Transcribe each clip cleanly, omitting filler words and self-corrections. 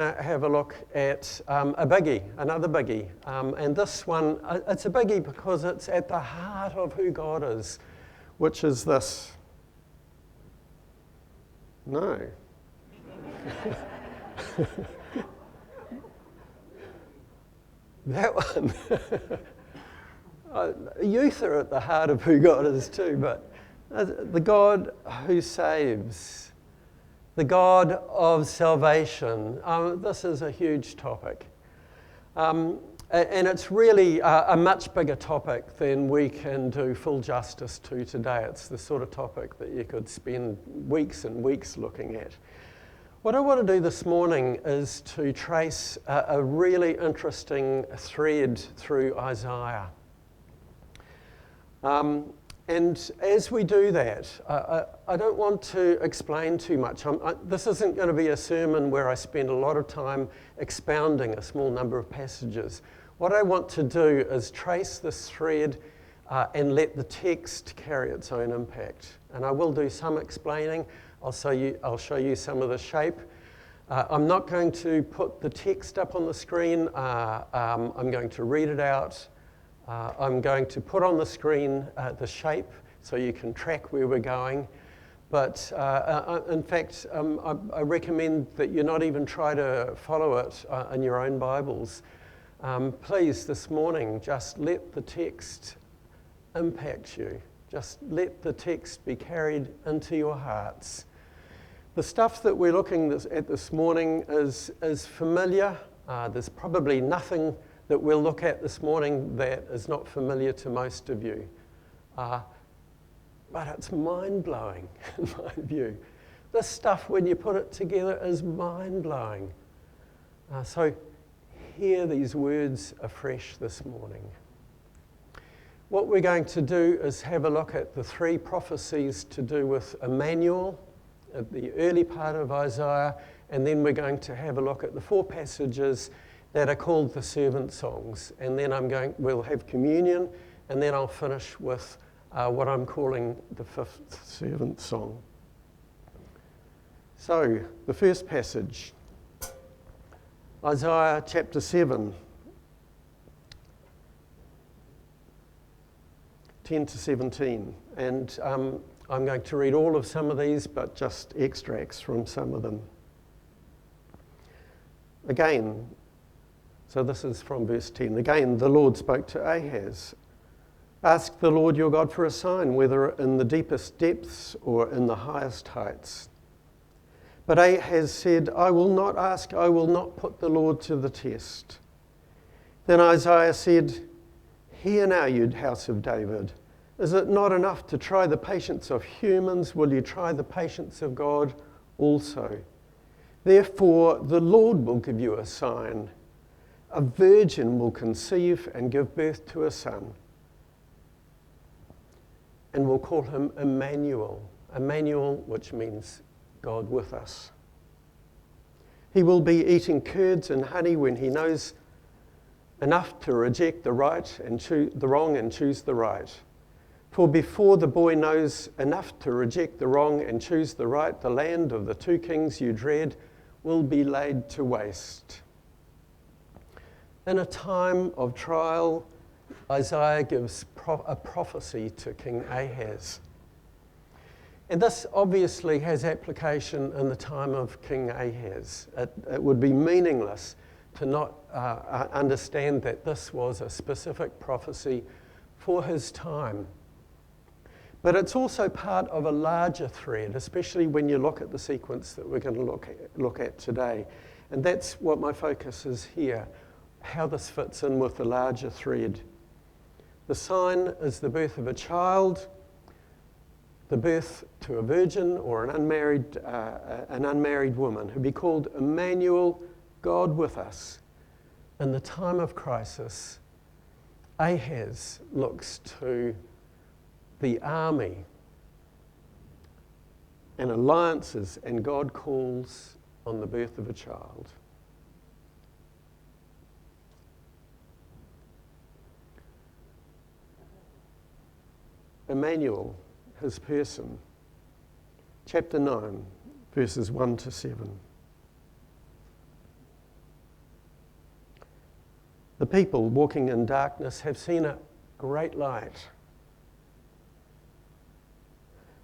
have a look at a biggie, another biggie. And this one, it's a biggie because it's at the heart of who God is, which is this. No. That one. Youth are at the heart of who God is too, but the God who saves. The God of salvation. This is a huge topic. And it's really a much bigger topic than we can do full justice to today. It's the sort of topic that you could spend weeks and weeks looking at. What I want to do this morning is to trace a really interesting thread through Isaiah. And as we do that, I don't want to explain too much. This isn't going to be a sermon where I spend a lot of time expounding a small number of passages. What I want to do is trace this thread and let the text carry its own impact. And I will do some explaining. I'll show you some of the shape. I'm not going to put the text up on the screen. I'm going to read it out. I'm going to put on the screen the shape so you can track where we're going. But in fact, I recommend that you not even try to follow it in your own Bibles. Please, this morning, just let the text impact you. Just let the text be carried into your hearts. The stuff that we're looking at this morning is familiar. There's probably nothing that we'll look at this morning that is not familiar to most of you. But it's mind-blowing in my view. This stuff, when you put it together, is mind-blowing. So hear these words afresh this morning. What we're going to do is have a look at the three prophecies to do with Emmanuel at the early part of Isaiah, and then we're going to have a look at the four passages that are called the servant songs. And then we'll have communion, and then I'll finish with what I'm calling the fifth servant song. So, the first passage, Isaiah chapter 7, 10 to 17. And I'm going to read all of some of these, but just extracts from some of them. Again, so this is from verse 10. Again, the Lord spoke to Ahaz. Ask the Lord your God for a sign, whether in the deepest depths or in the highest heights. But Ahaz said, I will not ask, I will not put the Lord to the test. Then Isaiah said, Hear now, you house of David. Is it not enough to try the patience of humans? Will you try the patience of God also? Therefore, the Lord will give you a sign. A virgin will conceive and give birth to a son, and we'll call him Emmanuel. Emmanuel, which means God with us. He will be eating curds and honey when he knows enough to reject the wrong and choose the right. For before the boy knows enough to reject the wrong and choose the right, the land of the two kings you dread will be laid to waste. In a time of trial, Isaiah gives a prophecy to King Ahaz. And this obviously has application in the time of King Ahaz. It would be meaningless to not understand that this was a specific prophecy for his time. But it's also part of a larger thread, especially when you look at the sequence that we're going to look at today. And that's what my focus is here, how this fits in with the larger thread. The sign is the birth of a child, the birth to a virgin or an unmarried woman, who be called Emmanuel, God with us. In the time of crisis, Ahaz looks to the army and alliances, and God calls on the birth of a child. Emmanuel, his person. Chapter 9, verses 1 to 7. The people walking in darkness have seen a great light.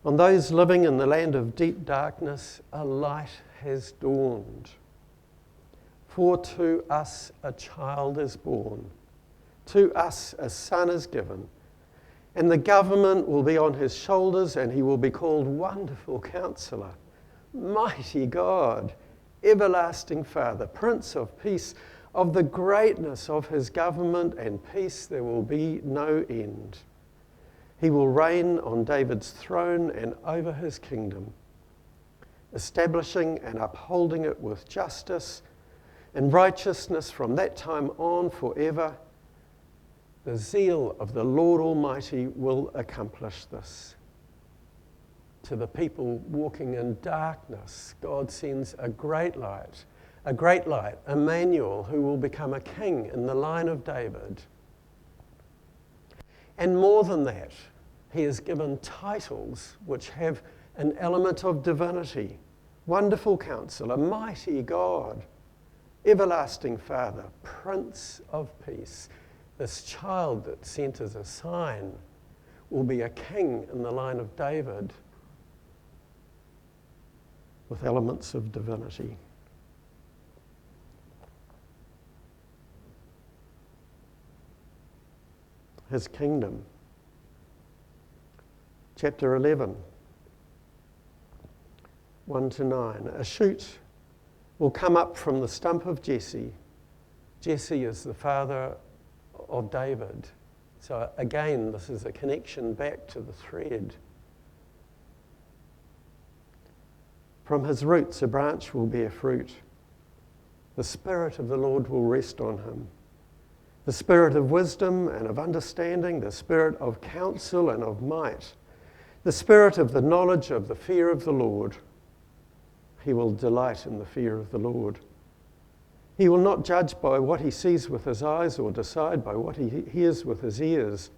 On those living in the land of deep darkness, a light has dawned. For to us a child is born, to us a son is given, and the government will be on his shoulders, and he will be called Wonderful Counselor, Mighty God, Everlasting Father, Prince of Peace. Of the greatness of his government and peace there will be no end. He will reign on David's throne and over his kingdom, establishing and upholding it with justice and righteousness from that time on forever. The zeal of the Lord Almighty will accomplish this. To the people walking in darkness, God sends a great light, Emmanuel, who will become a king in the line of David. And more than that, he is given titles which have an element of divinity. Wonderful Counselor, Mighty God, Everlasting Father, Prince of Peace. This child that's sent as a sign will be a king in the line of David with elements of divinity. His kingdom. Chapter 11, 1-9. A shoot will come up from the stump of Jesse. Jesse is the father of David. So again, this is a connection back to the thread. From his roots a branch will bear fruit. The Spirit of the Lord will rest on him. The Spirit of wisdom and of understanding, the Spirit of counsel and of might, the Spirit of the knowledge of the fear of the Lord. He will delight in the fear of the Lord. He will not judge by what he sees with his eyes or decide by what he hears with his ears,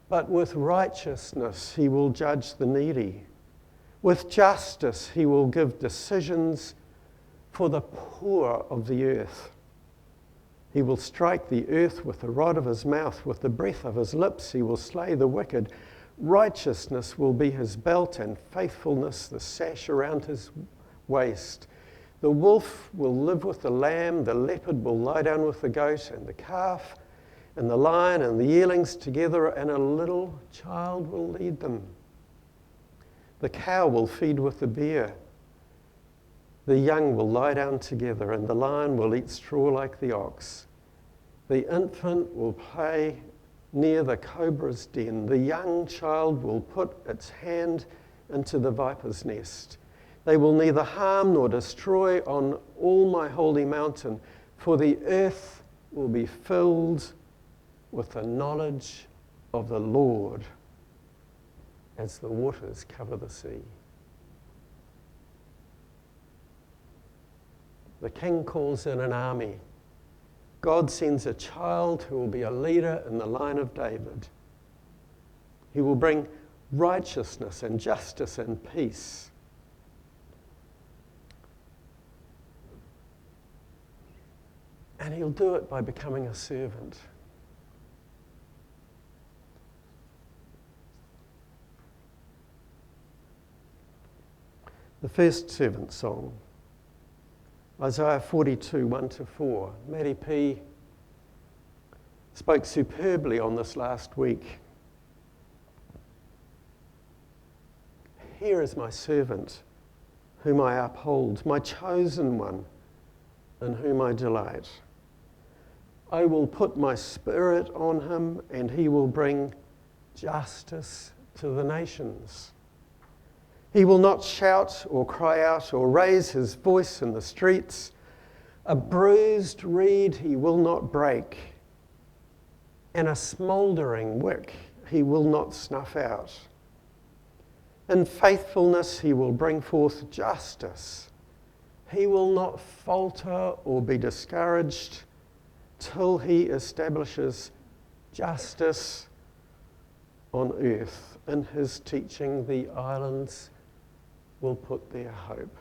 but with righteousness he will judge the needy. With justice he will give decisions for the poor of the earth. He will strike the earth with the rod of his mouth, with the breath of his lips he will slay the wicked. Righteousness will be his belt and faithfulness the sash around his waist. The wolf will live with the lamb, the leopard will lie down with the goat and the calf, and the lion and the yearlings together, and a little child will lead them. The cow will feed with the bear. The young will lie down together, and the lion will eat straw like the ox. The infant will play near the cobra's den. The young child will put its hand into the viper's nest. They will neither harm nor destroy on all my holy mountain, for the earth will be filled with the knowledge of the Lord as the waters cover the sea. The king calls in an army. God sends a child who will be a leader in the line of David. He will bring righteousness and justice and peace. And he'll do it by becoming a servant. The first servant song, Isaiah 42, 1-4. Maddie P. spoke superbly on this last week. Here is my servant, whom I uphold, my chosen one, in whom I delight. I will put my spirit on him, and he will bring justice to the nations. He will not shout or cry out or raise his voice in the streets. A bruised reed he will not break, and a smouldering wick he will not snuff out. In faithfulness he will bring forth justice. He will not falter or be discouraged till he establishes justice on earth. In his teaching, the islands will put their hope.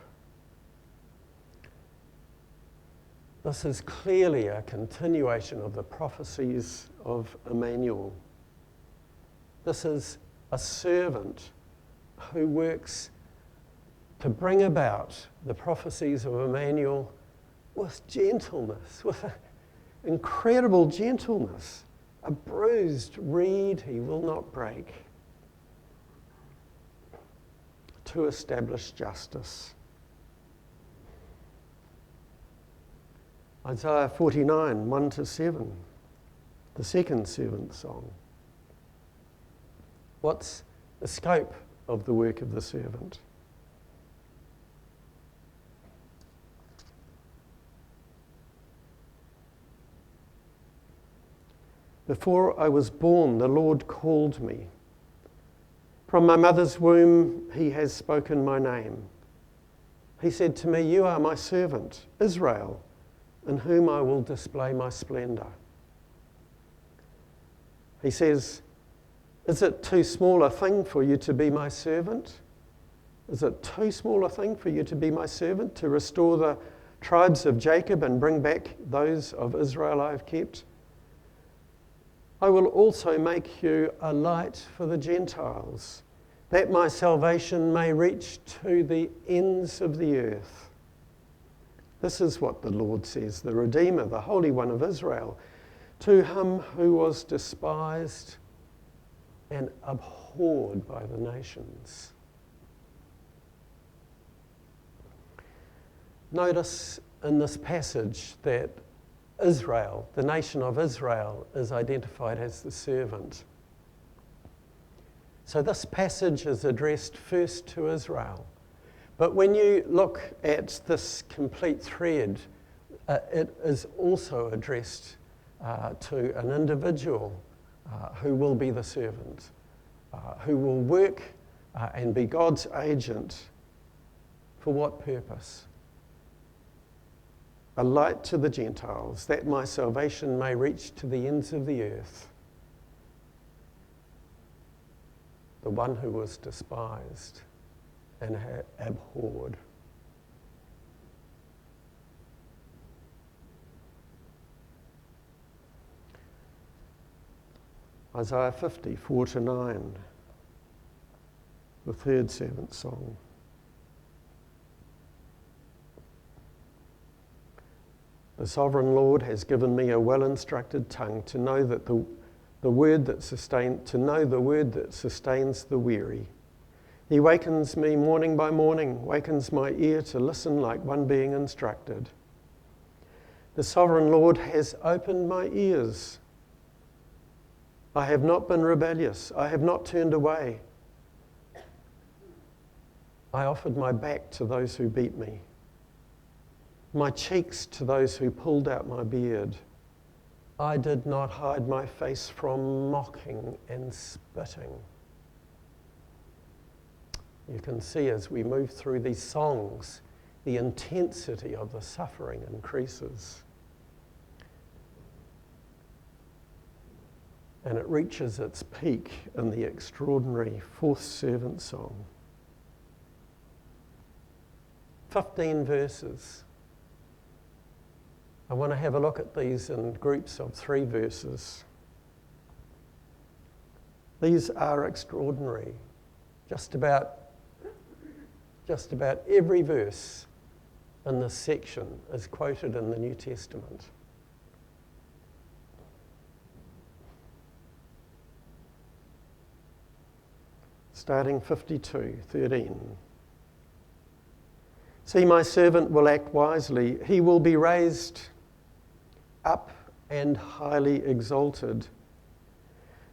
This is clearly a continuation of the prophecies of Emmanuel. This is a servant who works to bring about the prophecies of Emmanuel with gentleness, with incredible gentleness. A bruised reed he will not break, to establish justice. Isaiah 49, 1-7, the second servant song. What's the scope of the work of the servant? Before I was born, the Lord called me. From my mother's womb, he has spoken my name. He said to me, "You are my servant, Israel, in whom I will display my splendor." He says, "Is it too small a thing for you to be my servant? Is it too small a thing for you to be my servant, to restore the tribes of Jacob and bring back those of Israel I have kept? I will also make you a light for the Gentiles, that my salvation may reach to the ends of the earth." This is what the Lord says, the Redeemer, the Holy One of Israel, to him who was despised and abhorred by the nations. Notice in this passage that Israel, the nation of Israel, is identified as the servant. So this passage is addressed first to Israel. But when you look at this complete thread, it is also addressed to an individual who will be the servant, who will work and be God's agent. For what purpose? A light to the Gentiles, that my salvation may reach to the ends of the earth. The one who was despised and abhorred. Isaiah 50, 4-9, the third servant song. The sovereign Lord has given me a well-instructed tongue to know that the word that sustains the weary. He wakens me morning by morning, wakens my ear to listen like one being instructed. The sovereign Lord has opened my ears. I have not been rebellious. I have not turned away. I offered my back to those who beat me, my cheeks to those who pulled out my beard. I did not hide my face from mocking and spitting. You can see as we move through these songs, the intensity of the suffering increases. And it reaches its peak in the extraordinary fourth servant song. 15 verses. I want to have a look at these in groups of 3 verses. These are extraordinary. Just about every verse in this section is quoted in the New Testament. Starting 52:13. See, my servant will act wisely. He will be raised up and highly exalted.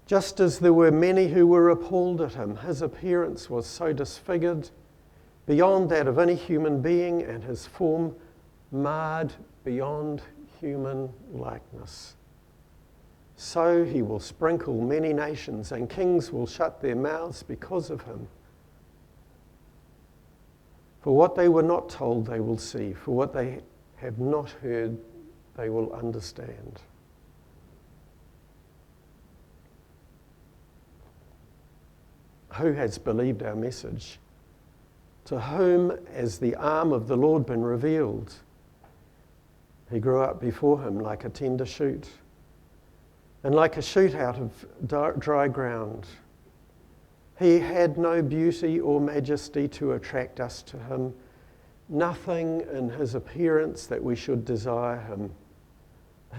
Just as there were many who were appalled at him, his appearance was so disfigured beyond that of any human being, and his form marred beyond human likeness. So he will sprinkle many nations, and kings will shut their mouths because of him. For what they were not told, they will see. For what they have not heard, they will understand. Who has believed our message? To whom has the arm of the Lord been revealed? He grew up before him like a tender shoot, and like a shoot out of dry ground. He had no beauty or majesty to attract us to him, nothing in his appearance that we should desire him.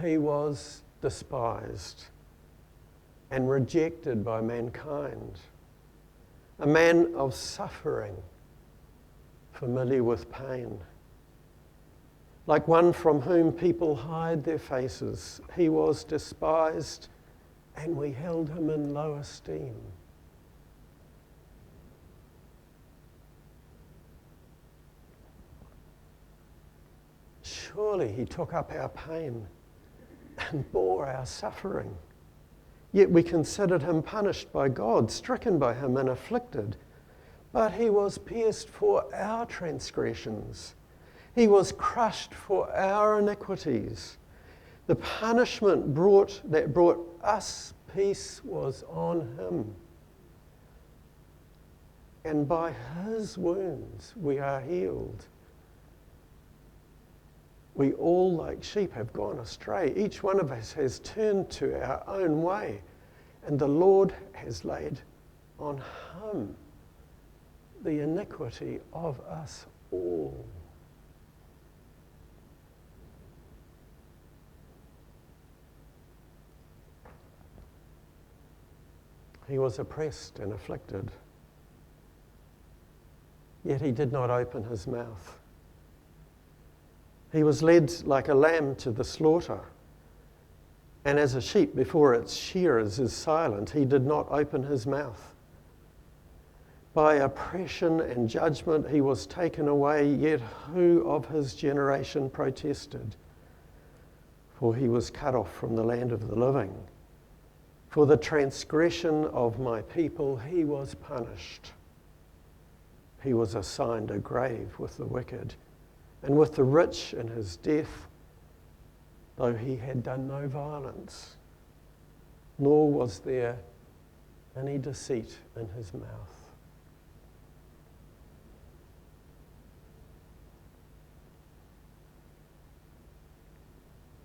He was despised and rejected by mankind, a man of suffering, familiar with pain. Like one from whom people hide their faces, he was despised, and we held him in low esteem. Surely he took up our pain and bore our suffering. Yet we considered him punished by God, stricken by him and afflicted. But he was pierced for our transgressions. He was crushed for our iniquities. The punishment that brought us peace was on him. And by his wounds we are healed. We all, like sheep, have gone astray. Each one of us has turned to our own way, and the Lord has laid on him the iniquity of us all. He was oppressed and afflicted, yet he did not open his mouth. He was led like a lamb to the slaughter, and as a sheep before its shearers is silent, he did not open his mouth. By oppression and judgment he was taken away, yet who of his generation protested? For he was cut off from the land of the living. For the transgression of my people he was punished. He was assigned a grave with the wicked, and with the rich in his death, though he had done no violence, nor was there any deceit in his mouth.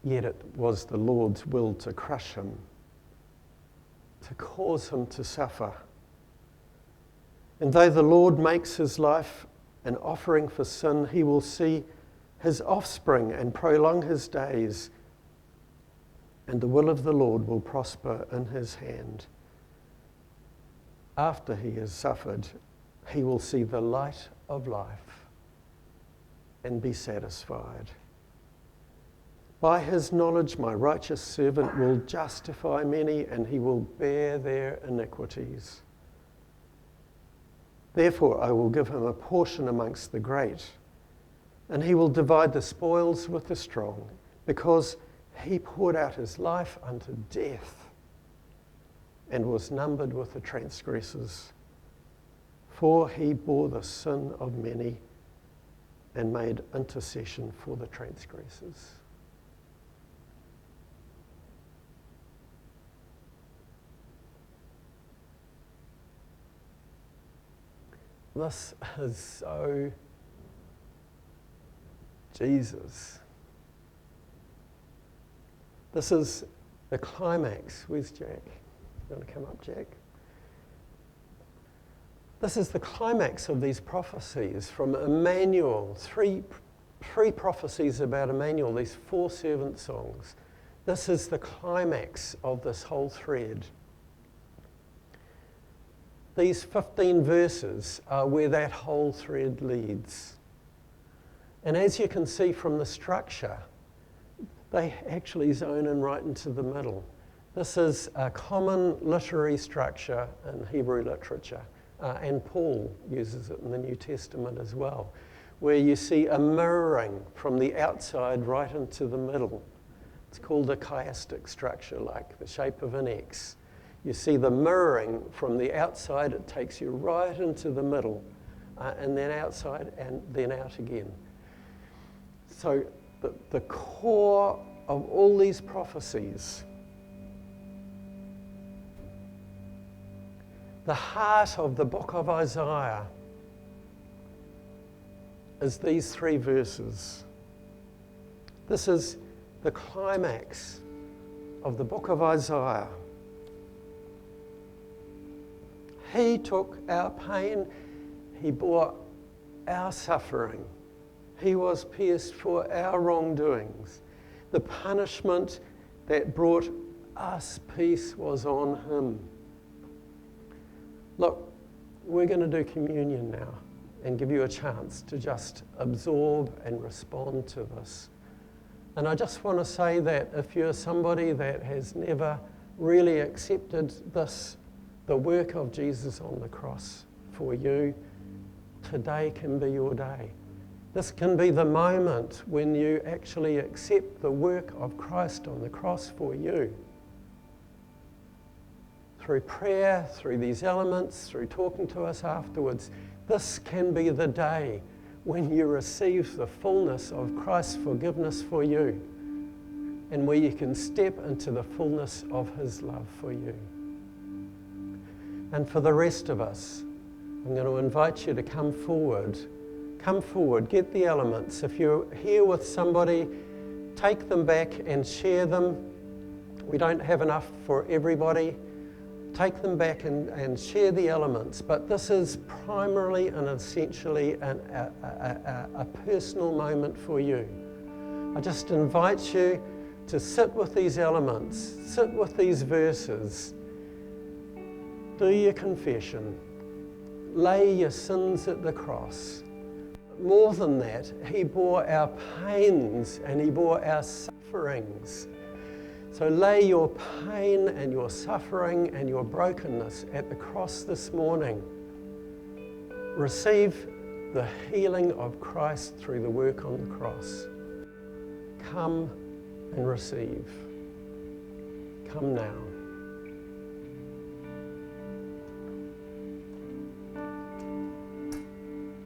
Yet it was the Lord's will to crush him, to cause him to suffer. And though the Lord makes his life an offering for sin, he will see his offspring and prolong his days, and the will of the Lord will prosper in his hand. After he has suffered, he will see the light of life and be satisfied. By his knowledge, my righteous servant will justify many, and he will bear their iniquities. Therefore, I will give him a portion amongst the great, and he will divide the spoils with the strong, because he poured out his life unto death and was numbered with the transgressors. For he bore the sin of many and made intercession for the transgressors. This is so Jesus. This is the climax. Where's Jack? You want to come up, Jack? This is the climax of these prophecies from Emmanuel. Three prophecies about Emmanuel, these 4 servant songs. This is the climax of this whole thread. These 15 verses are where that whole thread leads. And as you can see from the structure, they actually zone in right into the middle. This is a common literary structure in Hebrew literature, and Paul uses it in the New Testament as well, where you see a mirroring from the outside right into the middle. It's called a chiastic structure, like the shape of an X. You see the mirroring from the outside, it takes you right into the middle, and then outside, and then out again. So the core of all these prophecies, the heart of the book of Isaiah, is these 3 verses. This is the climax of the book of Isaiah. He took our pain, he bore our suffering. He was pierced for our wrongdoings. The punishment that brought us peace was on him. Look, we're going to do communion now and give you a chance to just absorb and respond to this. And I just want to say that if you're somebody that has never really accepted this, the work of Jesus on the cross for you, today can be your day. This can be the moment when you actually accept the work of Christ on the cross for you. Through prayer, through these elements, through talking to us afterwards, this can be the day when you receive the fullness of Christ's forgiveness for you and where you can step into the fullness of his love for you. And for the rest of us, I'm going to invite you to come forward. Come forward, get the elements. If you're here with somebody, take them back and share them. We don't have enough for everybody. Take them back and share the elements. But this is primarily and essentially a personal moment for you. I just invite you to sit with these elements, sit with these verses, do your confession, lay your sins at the cross. More than that, he bore our pains and he bore our sufferings. So lay your pain and your suffering and your brokenness at the cross this morning. Receive the healing of Christ through the work on the cross. Come and receive. Come now.